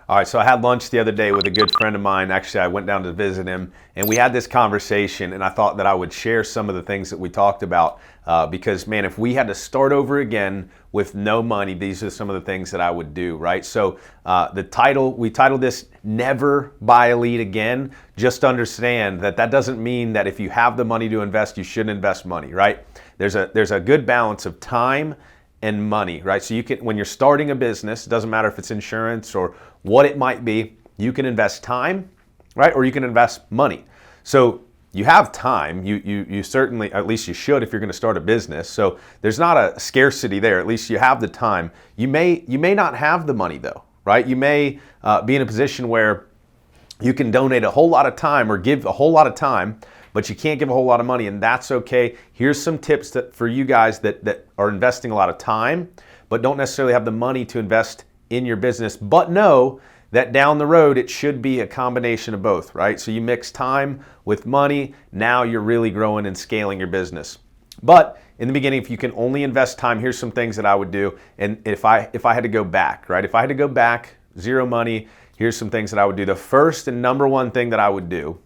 All right, so I had lunch the other day with a good friend of mine. Actually, I went down to visit him, and we had this conversation, and I thought that I would share some of the things that we talked about because, man, if we had to start over again with no money, these are some of the things that I would do, right? So we titled this, Never Buy a Lead Again. Just understand that that doesn't mean that if you have the money to invest, you shouldn't invest money, right? There's a good balance of time and money, right? So you can, when you're starting a business, it doesn't matter if it's insurance or what it might be, you can invest time, right? Or you can invest money. So you have time, you certainly, at least you should if you're gonna start a business. So there's not a scarcity there, at least you have the time. You may not have the money though, right? You may be in a position where you can donate a whole lot of time or give a whole lot of time, but you can't give a whole lot of money, and that's okay. Here's some tips for you guys that are investing a lot of time, but don't necessarily have the money to invest in your business. But know that down the road, it should be a combination of both, right? So you mix time with money, now you're really growing and scaling your business. But in the beginning, if you can only invest time, here's some things that I would do. And if I had to go back, right? If I had to go back, zero money, here's some things that I would do. The first and number one thing that I would do,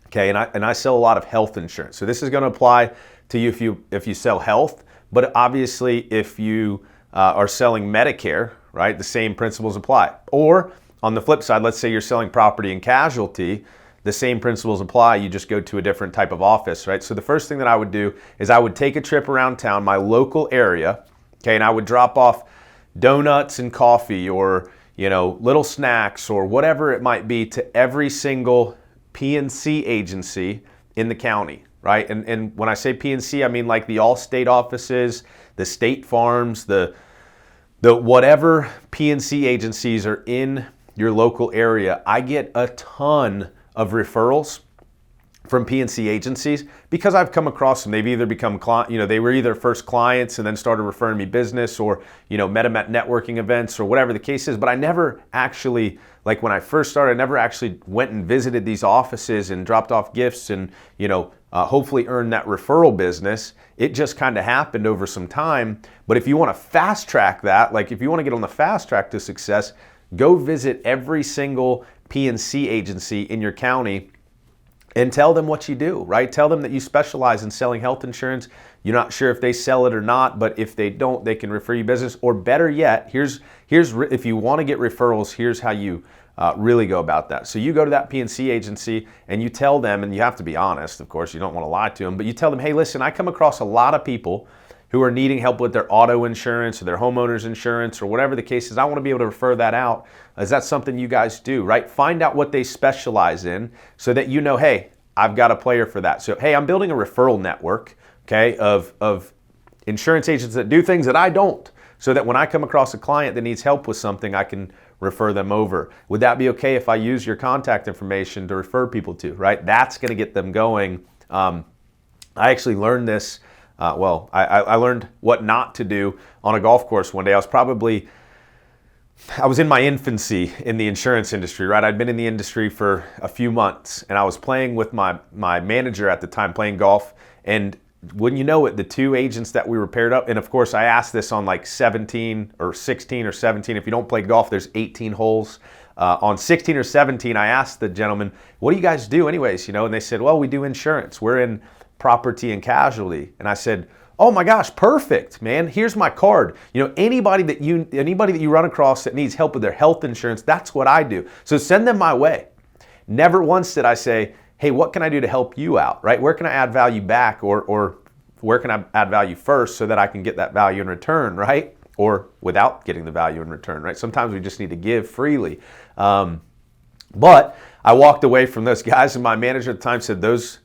okay, and I sell a lot of health insurance. So this is going to apply to you if you sell health, but obviously if you are selling Medicare, right, the same principles apply. Or on the flip side, let's say you're selling property and casualty, the same principles apply, you just go to a different type of office, right? So the first thing that I would do is I would take a trip around town, my local area, okay, and I would drop off donuts and coffee or, little snacks or whatever it might be to every single P&C agency in the county, right? And when I say P&C, I mean like the Allstate offices, the State Farms, the whatever P&C agencies are in your local area. I get a ton of referrals from P&C agencies because I've come across them. They've either become they were either first clients and then started referring me business, or met them at networking events or whatever the case is. But I never actually, like when I first started, I never actually went and visited these offices and dropped off gifts and hopefully earned that referral business. It just kind of happened over some time. But if you want to fast track that, like if you want to get on the fast track to success, go visit every single P&C agency in your county and tell them what you do, right? Tell them that you specialize in selling health insurance. You're not sure if they sell it or not, but if they don't, they can refer you business. Or better yet, here's if you want to get referrals, here's how you really go about that. So you go to that P&C agency and you tell them, and you have to be honest, of course, you don't want to lie to them, but you tell them, hey, listen, I come across a lot of people who are needing help with their auto insurance or their homeowner's insurance or whatever the case is. I want to be able to refer that out. Is that something you guys do, right? Find out what they specialize in so that hey, I've got a player for that. So, hey, I'm building a referral network, okay, of insurance agents that do things that I don't, so that when I come across a client that needs help with something, I can refer them over. Would that be okay if I use your contact information to refer people to, right? That's going to get them going. I actually learned this. I learned what not to do on a golf course one day. I was in my infancy in the insurance industry, right? I'd been in the industry for a few months, and I was playing with my manager at the time, playing golf. And wouldn't you know it, the two agents that we were paired up, and of course I asked this on like 17 or 16 or 17. If you don't play golf, there's 18 holes. On 16 or 17, I asked the gentleman, what do you guys do anyways? And they said, well, we do insurance. We're in property and casualty. And I said, oh my gosh, perfect, man. Here's my card. Anybody that you run across that needs help with their health insurance, that's what I do. So send them my way. Never once did I say, hey, what can I do to help you out, right? Where can I add value back, or where can I add value first so that I can get that value in return, right? Or without getting the value in return, right? Sometimes we just need to give freely. But I walked away from those guys, and my manager at the time said, those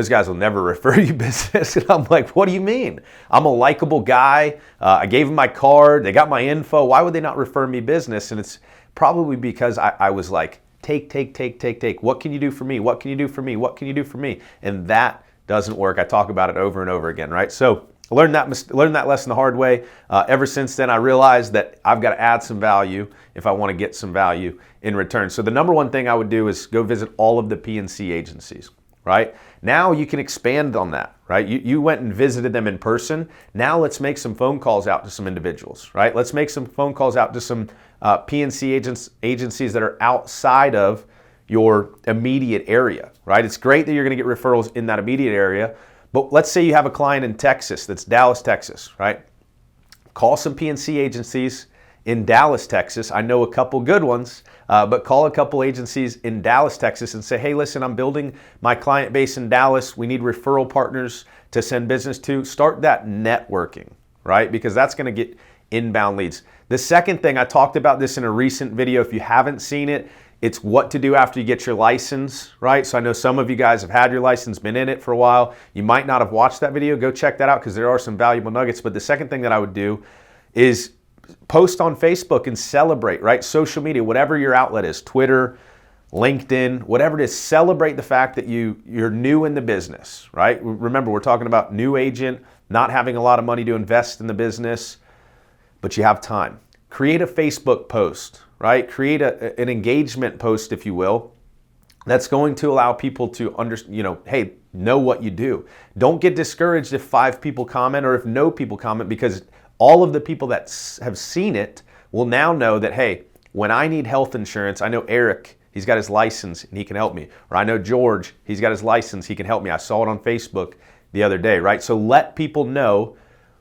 guys will never refer you business. And I'm like, what do you mean? I'm a likable guy. I gave them my card. They got my info. Why would they not refer me business? And it's probably because I was like, take. What can you do for me? What can you do for me? What can you do for me? And that doesn't work. I talk about it over and over again, right? So I learned that lesson the hard way. Ever since then, I realized that I've got to add some value if I want to get some value in return. So the number one thing I would do is go visit all of the P&C agencies. Right? Now you can expand on that, right? You went and visited them in person. Now let's make some phone calls out to some individuals, right? Let's make some phone calls out to some PNC agencies that are outside of your immediate area, right? It's great that you're going to get referrals in that immediate area, but let's say you have a client in Texas, that's Dallas, Texas, right? Call some PNC agencies in Dallas, Texas. I know a couple good ones, but call a couple agencies in Dallas, Texas and say, hey, listen, I'm building my client base in Dallas. We need referral partners to send business to. Start that networking, right? Because that's going to get inbound leads. The second thing, I talked about this in a recent video. If you haven't seen it, it's what to do after you get your license, right? So I know some of you guys have had your license, been in it for a while. You might not have watched that video. Go check that out because there are some valuable nuggets. But the second thing that I would do is post on Facebook and celebrate, right? Social media, whatever your outlet is, Twitter, LinkedIn, whatever it is, celebrate the fact that you're new in the business, right? Remember, we're talking about new agent, not having a lot of money to invest in the business, but you have time. Create a Facebook post, right? Create an engagement post, if you will, that's going to allow people to understand, hey, know what you do. Don't get discouraged if 5 people comment or if no people comment, because all of the people that have seen it will now know that, hey, when I need health insurance, I know Eric, he's got his license and he can help me. Or I know George, he's got his license, he can help me. I saw it on Facebook the other day, right? So let people know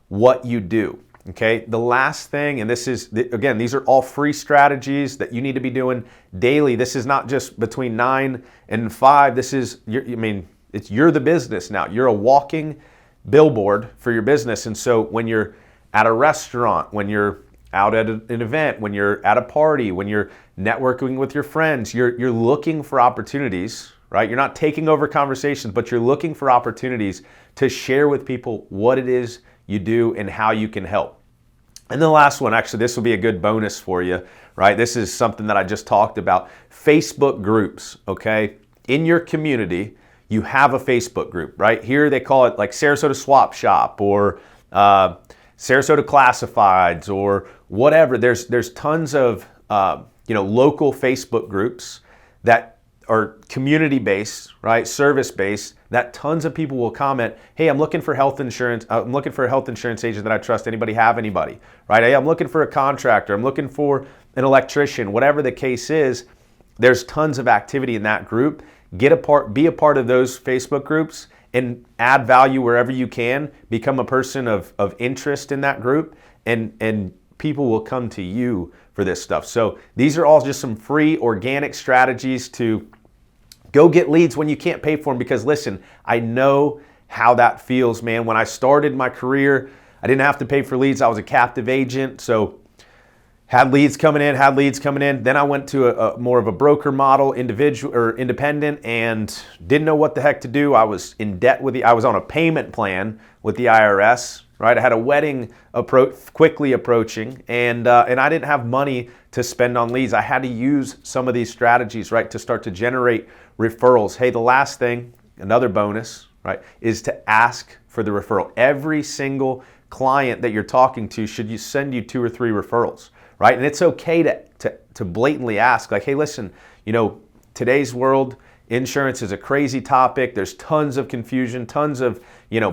what you do. Okay, the last thing, and this is, again, these are all free strategies that you need to be doing daily. This is not just between 9 and 5. This is, you're the business now. You're a walking billboard for your business. And so when you're at a restaurant, when you're out at an event, when you're at a party, when you're networking with your friends, you're looking for opportunities, right? You're not taking over conversations, but you're looking for opportunities to share with people what it is you do and how you can help. And the last one, actually, this will be a good bonus for you, right? This is something that I just talked about. Facebook groups, okay? In your community, you have a Facebook group, right? Here they call it like Sarasota Swap Shop or Sarasota Classifieds or whatever. There's tons of local Facebook groups that are community-based, right? Service-based, that tons of people will comment, hey, I'm looking for health insurance. I'm looking for a health insurance agent that I trust. Anybody have anybody, right? Hey, I'm looking for a contractor. I'm looking for an electrician. Whatever the case is, there's tons of activity in that group. Be a part of those Facebook groups and add value wherever you can. Become a person of interest in that group, and people will come to you for this stuff. So these are all just some free organic strategies to go get leads when you can't pay for them, because listen, I know how that feels, man. When I started my career, I didn't have to pay for leads. I was a captive agent, so had leads coming in. Then I went to a more of a broker model, individual or independent, and didn't know what the heck to do. I was in debt I was on a payment plan with the IRS, right? I had a wedding quickly approaching, and I didn't have money to spend on leads. I had to use some of these strategies, right, to start to generate referrals. Hey, the last thing, another bonus, right, is to ask for the referral. Every single client that you're talking to should send you 2 or 3 referrals, right? And it's okay to blatantly ask, like, hey, listen, today's world, insurance is a crazy topic. There's tons of confusion, tons of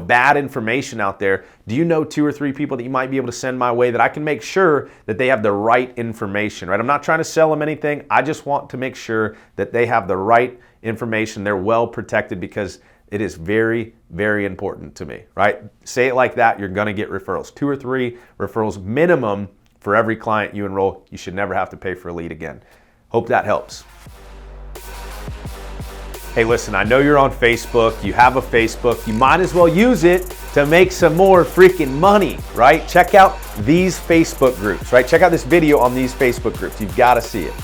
bad information out there. Do you know 2 or 3 people that you might be able to send my way that I can make sure that they have the right information, right? I'm not trying to sell them anything. I just want to make sure that they have the right information. They're well protected, because it is very, very important to me, right? Say it like that, you're gonna get referrals. 2 or 3 referrals minimum for every client you enroll. You should never have to pay for a lead again. Hope that helps. Hey, listen, I know you're on Facebook. You have a Facebook. You might as well use it to make some more freaking money, right? Check out these Facebook groups, right? Check out this video on these Facebook groups. You've got to see it.